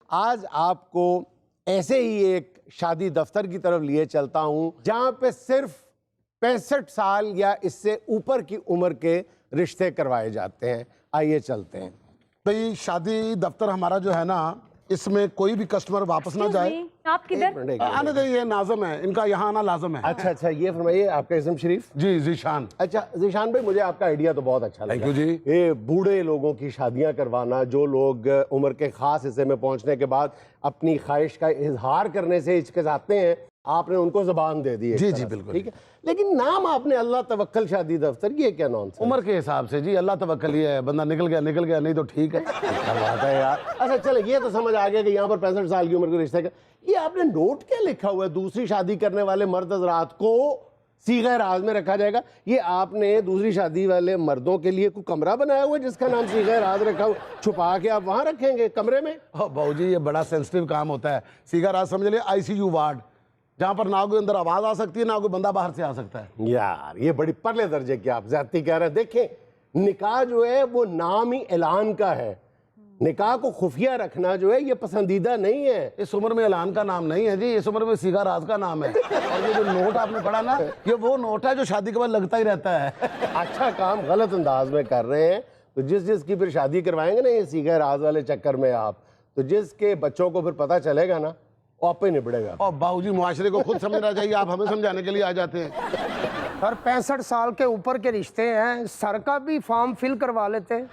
आज आपको ऐसे ही एक शादी दफ्तर की तरफ लिए चलता हूं जहां पे सिर्फ 65 साल या इससे ऊपर की उम्र के रिश्ते करवाए जाते हैं। आइए चलते हैं। भाई शादी दफ्तर हमारा जो है ना, इसमें कोई भी कस्टमर वापस ना जाए। आप किधर? आने दे, ये नाज़म है, इनका यहाँ आना लाजम है। अच्छा अच्छा, ये फरमाइए आपका इस्म शरीफ? जी जीशान। अच्छा जीशान भाई, मुझे आपका आइडिया तो बहुत अच्छा लगा। थैंक यू जी। ये बूढ़े लोगों की शादियां करवाना, जो लोग उम्र के खास हिस्से में पहुंचने के बाद अपनी ख्वाहिश का इजहार करने से हिचकिचाते हैं, आपने उनको ज़बान दे दी। जी जी बिल्कुल, ठीक है। लेकिन नाम आपने अल्लाह तवक्कल शादी दफ्तर, ये क्या नॉनसेंस? उम्र के हिसाब से जी, अल्लाह तवक्कल ही है, बंदा निकल गया नहीं तो ठीक है। क्या बात है यार। अच्छा चलो, ये तो समझ आ गया कि यहाँ पर 65 साल की उम्र के रिश्ते का। ये आपने नोट क्या लिखा हुआ है? दूसरी शादी करने वाले मर्द हज़रात को सीगा राज में रखा जाएगा। ये आपने दूसरी शादी वाले मर्दों के लिए कोई कमरा बनाया हुआ है जिसका नाम सीगा राज रखा हुआ, छुपा के आप वहाँ रखेंगे कमरे में? बाबू जी, ये बड़ा सेंसिटिव काम होता है। सीगा राज समझ लिया ICU वार्ड, जहाँ पर ना कोई अंदर आवाज आ सकती है, ना कोई बंदा बाहर से आ सकता है। यार ये बड़ी परले दर्जे की आप ज्यादती कह रहे हैं। देखें, निकाह जो है वो नाम ही ऐलान का है। निकाह को खुफिया रखना जो है ये पसंदीदा नहीं है। इस उम्र में ऐलान का नाम नहीं है जी, इस उम्र में सीगा राज का नाम है। और ये जो नोट आपने पढ़ा ना, ये वो नोट है जो शादी के बाद लगता ही रहता है। अच्छा काम गलत अंदाज में कर रहे हैं। तो जिसकी फिर शादी करवाएंगे ना ये सीगा राज वाले चक्कर में आप, तो जिसके बच्चों को फिर पता चलेगा ना, वो आप ही निपड़ेगा। और बाबूजी, मुआशरे को खुद समझना चाहिए, आप हमें समझाने के लिए आ जाते हैं। सर 65 साल के ऊपर के रिश्ते हैं, सर का भी फॉर्म फिल करवा लेते हैं।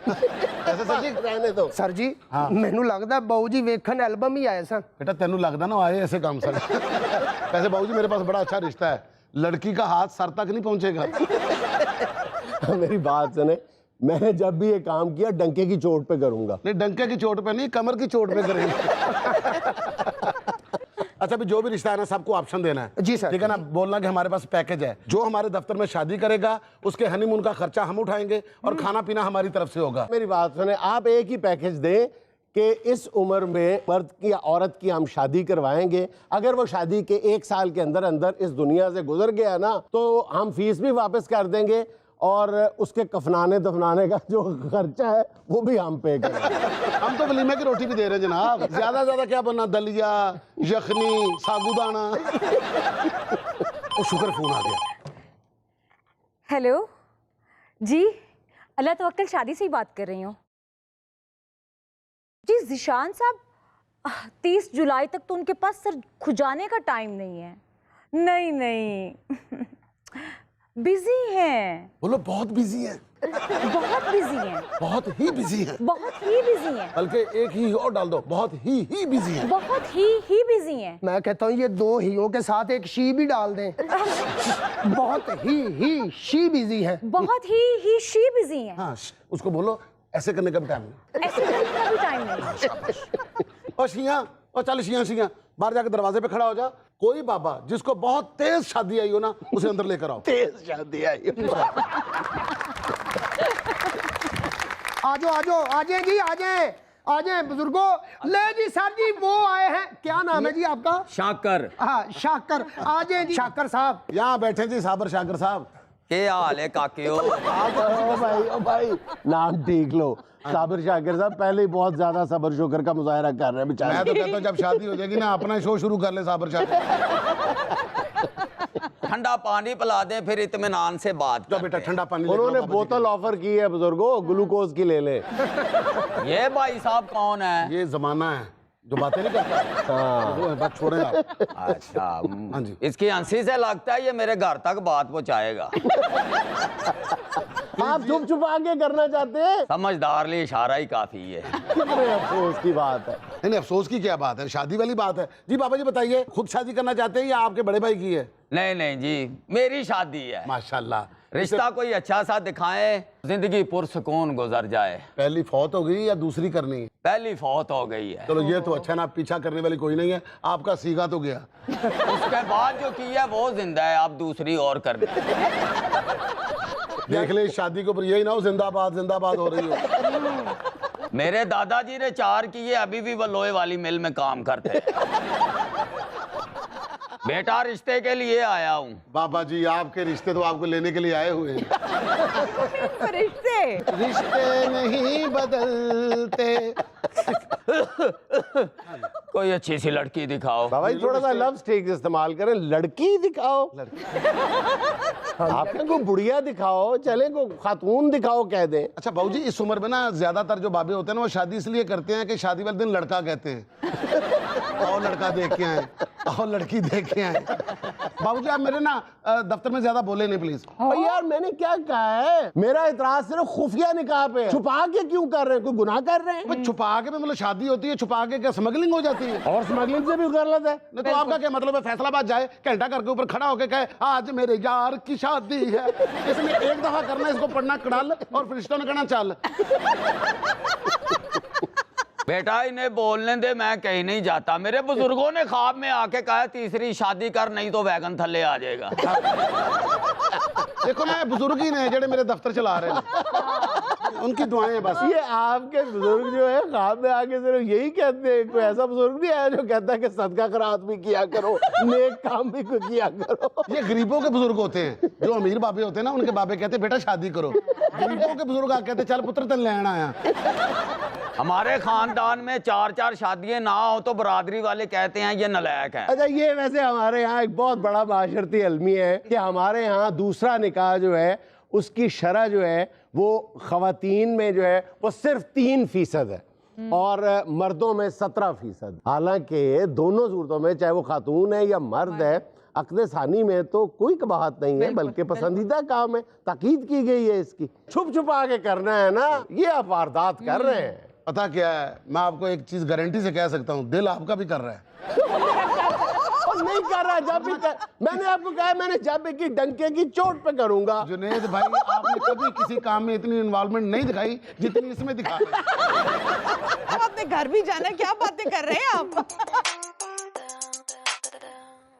ऐसे सर जी रहने दो। सर जी मैनू लगता है बाऊ जी वेखन एल्बम ही आए सन। बेटा तेनू लगता ना आए ऐसे काम सर। वैसे बाबूजी, मेरे पास बड़ा अच्छा रिश्ता है, लड़की का हाथ सर तक नहीं पहुंचेगा। मेरी बात सुने, मैंने जब भी ये काम किया डंके की चोट पे करूंगा। नहीं, डंके की चोट पे नहीं, कमर की चोट पे करेंगे। अच्छा, भी जो भी रिश्ता है ना, सबको ऑप्शन देना है। जी सर। ठीक है ना, बोलना कि हमारे पास पैकेज है, जो हमारे दफ्तर में शादी करेगा उसके हनीमून का खर्चा हम उठाएंगे और खाना पीना हमारी तरफ से होगा। मेरी बात सुने, आप एक ही पैकेज दें कि इस उम्र में मर्द की या औरत की हम शादी करवाएंगे, अगर वो शादी के 1 साल के अंदर अंदर इस दुनिया से गुजर गया ना, तो हम फीस भी वापस कर देंगे और उसके कफनाने दफनाने का जो खर्चा है वो भी हम पे करेंगे। हम तो वलीमे की रोटी भी दे रहे हैं जनाब, ज्यादा ज्यादा क्या बनना, दलिया, यखनी, साबूदाना। शुक्र फोन आ गया। हेलो जी, अल्लाह तवक्कल शादी से ही बात कर रही हूँ जी। ज़िशान साहब 30 जुलाई तक तो उनके पास सर खुजाने का टाइम नहीं है। नहीं बिजी हैं। बोलो बहुत बिजी है। बहुत बिजी हैं। बहुत ही बिजी है। बहुत ही बिजी हैं। बल्कि एक ही और डाल दो, बहुत ही बिजी है। बहुत ही बिजी हैं। मैं कहता हूँ ये 2 हीयों के साथ एक शी भी डाल दें। बहुत ही शी बिजी है। बहुत ही शी बिजी हैं। हाँ, उसको बोलो ऐसे करने का भी टाइम नहीं। ऐसे करने का भी टाइम नहीं। और शियां, और चल शियां बाहर जाके दरवाजे पे खड़ा हो जा। कोई बाबा जिसको बहुत तेज शादी आई हो ना, उसे अंदर लेकर आओ। तेज शादी आई हो। आ जाए जी, आ जाए बुजुर्गो। ले जी सर जी, वो आए हैं। क्या नाम है जी आपका? शाकर। हाँ शाकर। आ जाए जी शाकर साहब। यहाँ बैठे जी साबर शाकर साहब। के हाल है काके? ओ भाई नाम ठीक लो। साबिर शाकिर साहब पहले ही बहुत ज्यादा सबर शुक्र का मुजाहरा कर रहे हैं बेचारे। मैं तो कहता हूँ जब शादी हो जाएगी ना, अपना शो शुरू कर ले साबर शाकर। ठंडा पानी पिला दे, फिर इत्मीनान से बात तो करते बेटा हैं। ठंडा पानी। उन्होंने बोतल ऑफर की है बुजुर्गो, ग्लूकोज की ले ले। ये भाई साहब कौन है? ये जमाना है जो बातें नहीं करता। हाँ, बात छोड़े आप। अच्छा हाँ जी। इसकी हंसी से लगता है ये मेरे घर तक बात पहुंचाएगा। आप चुप छुपा के करना चाहते हैं? समझदार लिए इशारा ही काफी है। कितने अफसोस की बात है। नहीं अफसोस की क्या बात है, शादी वाली बात है। जी बाबा जी बताइए, खुद शादी करना चाहते हैं या आपके बड़े भाई की है? नहीं जी, मेरी शादी है। माशाल्लाह। रिश्ता कोई अच्छा सा दिखाएं, जिंदगी पुरसुकून गुजर जाए। पहली फौत हो गई या दूसरी करनी है? पहली फौत हो गई है। चलो ये तो अच्छा ना, पीछा करने वाली कोई नहीं है, आपका सीगा तो गया। उसके बाद जो की है वो जिंदा है, आप दूसरी और कर दे। देख ले इस शादी के ऊपर यही ना हो जिंदाबाद जिंदाबाद हो रही हो। मेरे दादाजी ने 4 किए, अभी भी वो लोहे वाली मिल में काम करते हैं। बेटा रिश्ते के लिए आया हूँ। बाबा जी आपके रिश्ते तो आपको लेने के लिए आए हुए हैं। रिश्ते रिश्ते नहीं बदलते। कोई अच्छी सी लड़की दिखाओ। बाबा जी थोड़ा सा लव स्टेक इस्तेमाल करें, लड़की दिखाओ। आपने को बुढ़िया दिखाओ, चले को खातून दिखाओ कह दें। अच्छा बाबू जी इस उम्र में ना ज्यादातर जो बाबे होते हैं ना वो शादी इसलिए करते हैं कि शादी वाले दिन लड़का कहते हैं। और लड़का देख के आए और लड़की देख के आए। बाबूजी आप मेरे ना दफ्तर में ज्यादा बोले नहीं प्लीज। और यार मैंने क्या कहा है, मेरा इतराज सिर्फ खुफिया निकाह पे है। छुपा के क्यों कर रहे हैं, कोई गुनाह कर रहे हैं? छुपा के मतलब शादी होती है, छुपा के क्या स्मगलिंग हो जाती है? और स्मगलिंग से भी गलत है। नहीं तो आपका क्या मतलब है फैसलाबाद जाए घंटा करके ऊपर खड़ा होके कहे आज मेरे यार की शादी है। इसमें एक दफा करना इसको पढ़ना कड़ल और फरिश्तों ने कहना चल। बेटा इन्हें बोलने दे, मैं कहीं नहीं जाता। मेरे बुजुर्गों ने ख्वाब में आके कहा तीसरी शादी कर नहीं तो वैगन थल्ले आ जाएगा। देखो ना बुजुर्ग ही ने जेड़े मेरे दफ्तर चला रहे हैं, उनकी दुआएं हैं बस। ये आपके बुजुर्ग जो है ख्वाब में आके सिर्फ यही कहते हैं, कोई ऐसा बुजुर्ग नहीं आया जो कहता है कि सदका खैरात भी किया करो, नेक काम भी किया करो। ये गरीबों के बुजुर्ग होते हैं, जो अमीर बाबे होते हैं ना उनके बाबे कहते हैं बेटा शादी करो। गरीबों के बुजुर्ग आके कहते चल पुत्र तेन लेना आया। हमारे खानदान में 4-4 शादियां ना हो तो बरादरी वाले कहते हैं ये नलायक है। अच्छा ये वैसे हमारे यहाँ एक बहुत बड़ा माशरती अलमी है कि हमारे यहाँ दूसरा निकाह जो है उसकी शरह जो है वो खवातीन में जो है वो सिर्फ 3% है और मर्दों में 17%। हालांकि दोनों सूरतों में चाहे वो खातून है या मर्द है अक्द सानी में तो कोई कबाहत नहीं है, बल्कि पसंदीदा काम है, ताकीद की गई है इसकी। छुप छुपा के करना है ना, ये आप वारदात कर रहे हैं। पता क्या है, मैं आपको एक चीज गारंटी से कह सकता हूँ, दिल आपका भी कर रहा है। और नहीं कर रहा, जब भी मैंने आपको कहा मैंने जब भी की डंके की चोट पे करूंगा। जुनेद भाई आपने कभी किसी काम में इतनी इन्वॉल्वमेंट नहीं दिखाई जितनी इसमें दिखा रहे हैं। अब अपने घर भी जाना, क्या बातें कर रहे हैं आप?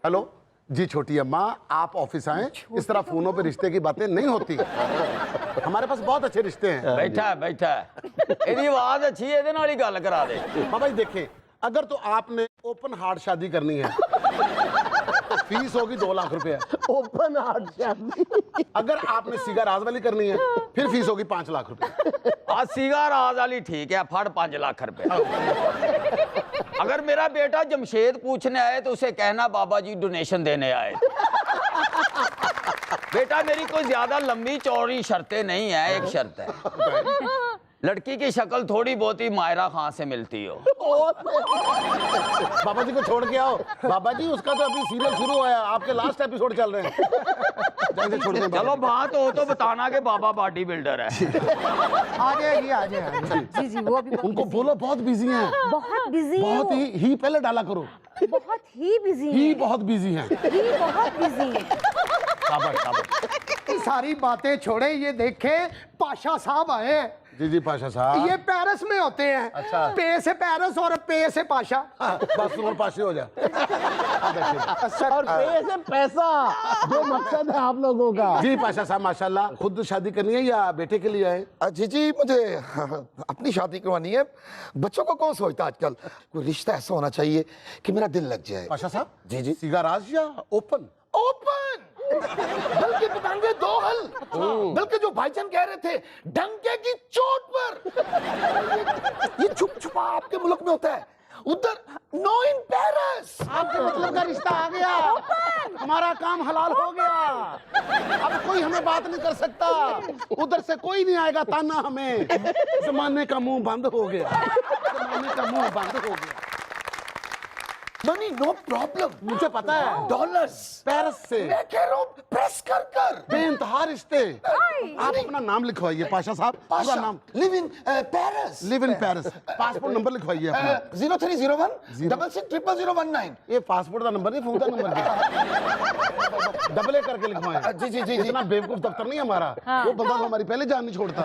हेलो जी छोटी अम्मा, आप ऑफिस आए। इस तरह फोनों पे रिश्ते की बातें नहीं होती। हमारे पास बहुत अच्छे रिश्ते हैं। बैठा है बैठा है, एदी आवाज अच्छी है, ਇਹਦੇ ਨਾਲ ਹੀ ਗੱਲ करा दे। बाबा जी देखें, अगर तो आपने ओपन हार्ट शादी करनी है तो फीस होगी 2 लाख रुपए। ओपन हार्ट शादी। अगर आपने सीगा राज वाली करनी है फिर फीस होगी 5 लाख रुपए। आज सीगा राज वाली ठीक है, फड़ 5 लाख रुपए। अगर मेरा बेटा जमशेद पूछने आए तो उसे कहना बाबा जी डोनेशन देने आए। बेटा मेरी कोई ज्यादा लंबी चौड़ी शर्तें नहीं है, एक शर्त है लड़की की शक्ल थोड़ी बहुत ही मायरा खान से मिलती हो। बाबा जी को छोड़ के आओ। बाबा जी उसका तो अभी सीरियल शुरू हुआ है, आपके लास्ट एपिसोड चल रहे हैं। जल्दी छोड़ दें। चलो बात हो तो बताना कि बाबा बॉडी बिल्डर है। आ जाएगी आ जाएगी। जी जी वो अभी उनको बोलो बहुत बिजी हैं। बहुत बिजी है, बहुत ही पहले डाला करो। बहुत ही बिजी ही है, बहुत बिजी हैं। ही बहुत बिजी है। शाबाश शाबाश। ये सारी बातें छोड़े, ये देखे पाशा साहब आए हैं। जी जी पाशा साहब। ये पेरिस में होते हैं। अच्छा। पे से पेरिस और पे से पाशा। बस और पाशे हो जा। और पे से पैसा, जो मकसद है आप लोगों का। जी पाशा साहब माशाल्लाह। खुद शादी करनी है या बेटे के लिए आए? जी जी मुझे अपनी शादी करवानी है। बच्चों को कौन सोचता आजकल, कोई रिश्ता ऐसा होना चाहिए कि मेरा दिल लग जाए। पाशा साहब जी जी। सीगा राज या ओपन? ओपन। बल्कि बताएंगे 2 हल। बल्कि जो भाईजान कह रहे थे डंके की चोट पर। ये छुप छुपा आपके मुल्क में होता है, उधर नो इन पेरिस। आपके मतलब का रिश्ता आ गया, हमारा काम हलाल हो गया। अब कोई हमें बात नहीं कर सकता, उधर से कोई नहीं आएगा ताना हमें। जमाने का मुंह बंद हो गया, जमाने का मुंह बंद हो गया। मनी नो प्रॉब्लम, मुझे पता है। डॉलर्स पेरिस से मैं कह रहा हूँ प्रेस कर कर। बेइंतहा रिश्ते। आप अपना नाम लिखवाइए पाशा साहब, पूरा नाम। Live in Paris. Live in Paris. Passport number लिखवाइए अपना। 0301 660019। ये पासपोर्ट का नंबर नहीं, फोन का नंबर है। डबल ए करके लिखवाएं। जी जी जी। इतना बेवकूफ दफ्तर नहीं हमारा। वो बंदा तो हमारी पहले जान नहीं छोड़ता।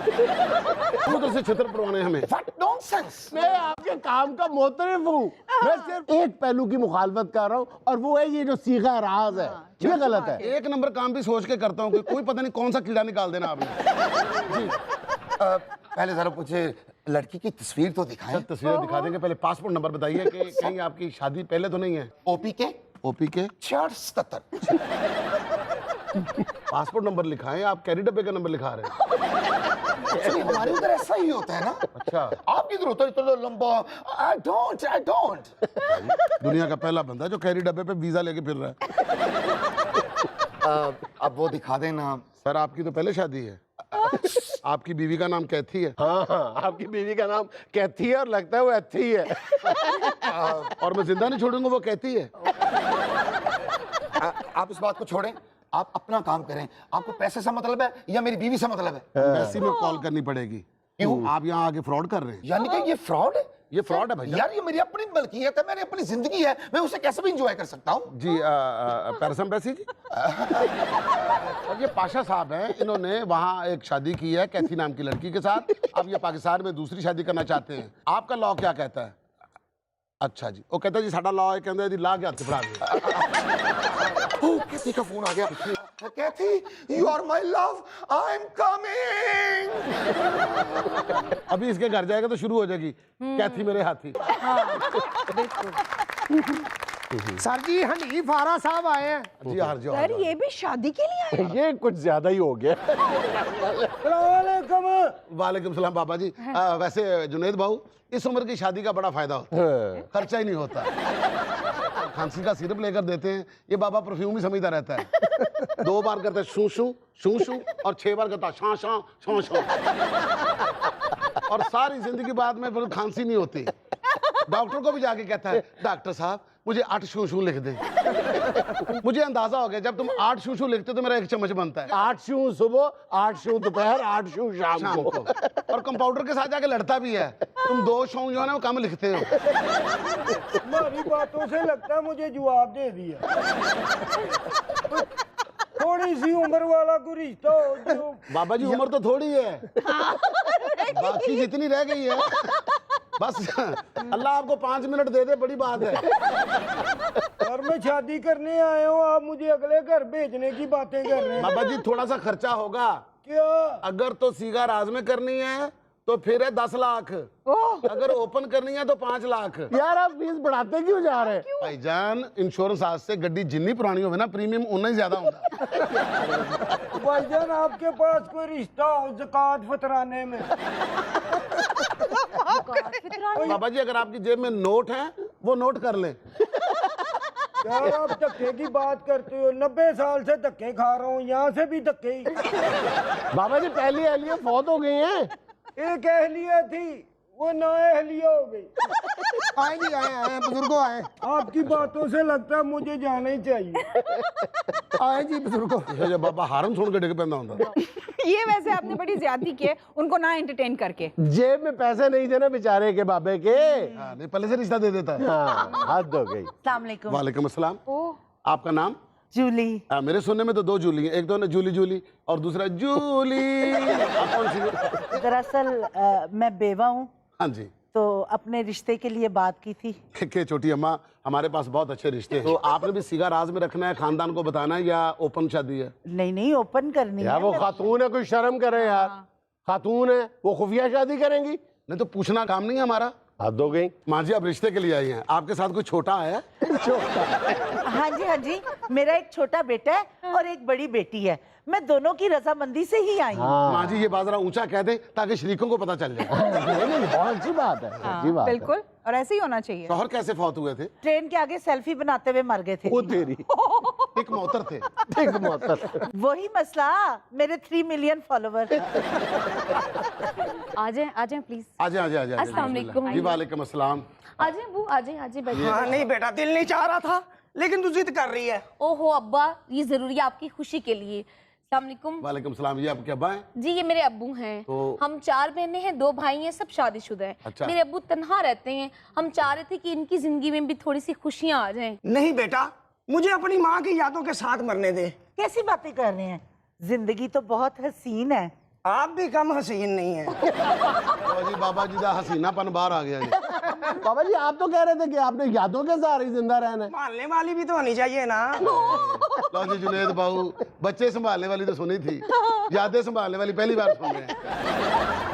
उधर से छितर पड़वाने हमें। What nonsense। मैं आपके काम का मोतरफ हूँ, मैं सिर्फ एक पहलू की मुखालफत कर रहा हूँ और वो है ये जो सीगा राज है, ये गलत है। एक नंबर काम भी सोच के करता हूँ कि कोई पता नहीं कौन सा कीड़ा निकाल देना आपने। जी पहले जरा मुझे लड़की की तस्वीर तो दिखाएं। तस्वीरें दिखा देंगे, पहले पासपोर्ट नंबर बताइए कि कहीं आपकी शादी पहले तो नहीं है। ओपी के ओपी के 6677। पासपोर्ट नंबर लिखा है, आप कैरी डब्बे का नंबर लिखा रहे हैं। एक्चुअली हमारे उधर ऐसा ही होता है ना। अच्छा, आपकी इधर होता है इतना लंबा। I don't. दुनिया का पहला बंदा जो कैरी डब्बे पे वीजा लेके फिर रहा है। अब वो दिखा देना। सर आपकी तो पहले शादी है। आपकी बीवी का नाम कैथी है। हाँ हाँ, आपकी बीवी का नाम कैथी है और लगता है वो अच्छी है। और मैं जिंदा नहीं छोड़ूंगा, वो कहती है। आप इस बात को छोड़ें, आप अपना काम करें। आपको पैसे से मतलब है या मेरी बीवी से मतलब है? ऐसी में कॉल करनी पड़ेगी। क्यों? आप यहाँ आके फ्रॉड कर रहे हैं। यानी कि ये फ्रॉड है? ये फ्रॉड है भैया। यार ये मेरी अपनी मलकियत है, मैंने अपनी जिंदगी है, मैं उसे कैसे भी इंजॉय कर सकता हूँ। जी पैरसम पैसी जी। और ये पाशा साहब हैं, इन्होंने वहाँ एक शादी की है कैथी नाम की लड़की के साथ। अब ये पाकिस्तान में दूसरी शादी करना चाहते हैं। आपका लॉ क्या कहता है? अच्छा जी, वो कहता है जी साडा लॉ है, कहते जी ला के हाथ पड़ा दिया। ओह, कैथी का फोन आ गया। Cathy, you are my love, I am coming. अभी इसके घर जाएगा तो शुरू हो जाएगी कैथी मेरे हाथी। सर जी हनीफ आरा साहब आए हैं। जी हार जाओ। सर ये भी शादी के लिए आए? ये कुछ ज्यादा ही हो गया। वालेकुम सलाम बाबा जी। वैसे जुनेद भाऊ, इस उम्र की शादी का बड़ा फायदा होता है, खर्चा ही नहीं होता। खांसी का सिरप लेकर देते हैं, ये बाबा परफ्यूम ही समझता रहता है। 2 बार करता है शू शू शू शू और 6 बार करता है शां शां शां शां। और सारी जिंदगी बाद में फिर खांसी नहीं होती। डॉक्टर को भी जाके कहता है डॉक्टर साहब मुझे 8 शू शू लिख दे। मुझे अंदाजा हो गया जब तुम 8 शू शू लिखते तो मेरा 1 चम्मच बनता है। 8 शू सुबह, 8 शू दोपहर, 8 शू शाम शाम को। को। और कंपाउंडर के साथ जाके लड़ता भी है, तुम 2 शू जो है ना वो कम लिखते हो। तुम्हारी बातों से लगता है मुझे जवाब दे दिया। थोड़ी सी उम्र वाला कोई रिश्ता हो जो। बाबा जी उम्र तो थोड़ी है, बाकी जितनी रह गई है बस अल्लाह आपको 5 मिनट दे दे, बड़ी बात है। और मैं शादी करने आया हूँ, आप मुझे अगले घर भेजने की बातें कर रहे हैं। बाबा जी थोड़ा सा खर्चा होगा। क्या? अगर तो सीगा राज में करनी है तो फिर है 10 लाख, अगर ओपन करनी है तो 5 लाख। यार आप फीस बढ़ाते क्यों जा रहे हैं? भाईजान इंश्योरेंस आज से गड्डी जितनी पुरानी हो ना प्रीमियम उतना ही ज्यादा होगा। भाईजान आपके पास कोई रिश्ता हो ज़कात फतराने में? बाबा जी अगर आपकी जेब में नोट है वो नोट कर लें। यार आप धक्के की बात करते हो, 90 साल से धक्के खा रहा हूँ, यहाँ से भी धक्के ही। बाबा जी पहली अहलिया फौत हो गई हैं। एक अहलिया थी, वो ना अहलिया हो गई। आए जी आए बुजुर्गों आए। आपकी बातों से लगता है मुझे जाना ही चाहिए। आए जी बुजुर्गों। ये जो बाबा हारन सुन के डिग पैदा होता। ये वैसे आपने बड़ी ज्यादती की है उनको ना एंटरटेन करके। जेब में पैसे नहीं थे ना बेचारे के बाबे के। हाँ, नहीं पहले से रिश्ता दे देता है। हाँ, हद हो गई। अस्सलामुअलैकुम। वालेकुम अस्सलाम। आपका नाम? जूली। मेरे सुनने में तो 2 जूली हैं, एक तो ना जूली जूली और दूसरा जूली। आप कौन सी? दरअसल मैं बेवा हूँ, हाँ जी। तो अपने रिश्ते के लिए बात की थी। के छोटी अम्मा हमारे पास बहुत अच्छे रिश्ते हैं। तो आपने भी सीगा राज में रखना है, खानदान को बताना है या ओपन शादी है? नहीं नहीं ओपन करनी यार है। वो खातून है, कोई शर्म करे यार। खातून है, वो खुफिया शादी करेंगी? नहीं तो पूछना काम नहीं है हमारा। हद हो गई। माँ जी आप रिश्ते के लिए आई हैं, आपके साथ कोई छोटा है? हाँ जी, मेरा एक छोटा बेटा है और एक बड़ी बेटी है। मैं दोनों की रजामंदी से ही आई हूँ। माँ जी ये बात जरा ऊंचा कह दें ताकि शरीकों को पता चल जाए। नहीं, बहुत अच्छी बात है, अच्छी बात है। बिल्कुल, और ऐसे ही होना चाहिए। शौहर कैसे फौत हुए थे? ट्रेन के आगे सेल्फी बनाते हुए मर गए थे। वो तेरी एक मोहतर थे। ठीक मोहतर। वही मसला, मेरे 3 मिलियन फॉलोवर। आ जाए प्लीज। आजे आजे आजे। अस्सलाम वालेकुम। जी वालेकुम अस्सलाम। आ जाए वो, आ जाए बैठिए। हाँ नहीं बेटा, दिल नहीं चाह रहा था लेकिन तू जिद कर रही है। ओहो अब्बा, ये जरूरी है आपकी खुशी के लिए। अस्सलाम वालेकुम। वालेकुम सलाम। ये आपके अब्बा हैं? जी ये मेरे अब्बू हैं। तो- हम 4 बहनें हैं, 2 भाई हैं, सब शादीशुदा हैं। अच्छा। मेरे अब्बू तन्हा रहते हैं। हम चाह रहे थे कि इनकी जिंदगी में भी थोड़ी सी खुशियां आ जाएं। नहीं बेटा, मुझे अपनी माँ की यादों के साथ मरने दे। कैसी बातें कर रहे हैं? जिंदगी तो बहुत हसीन है। आप भी कम हसीन नहीं है। तो जी बाबा जी का हसीनापन बाहर आ गया जी। बाबा जी आप तो कह रहे थे कि आपने यादों के सहारे ही जिंदा रहना है। मानने वाली भी तो होनी चाहिए ना। लो जी जुनेद बाबू, बच्चे संभालने वाली तो सुनी थी, यादें संभालने वाली पहली बार सुन रहे हैं।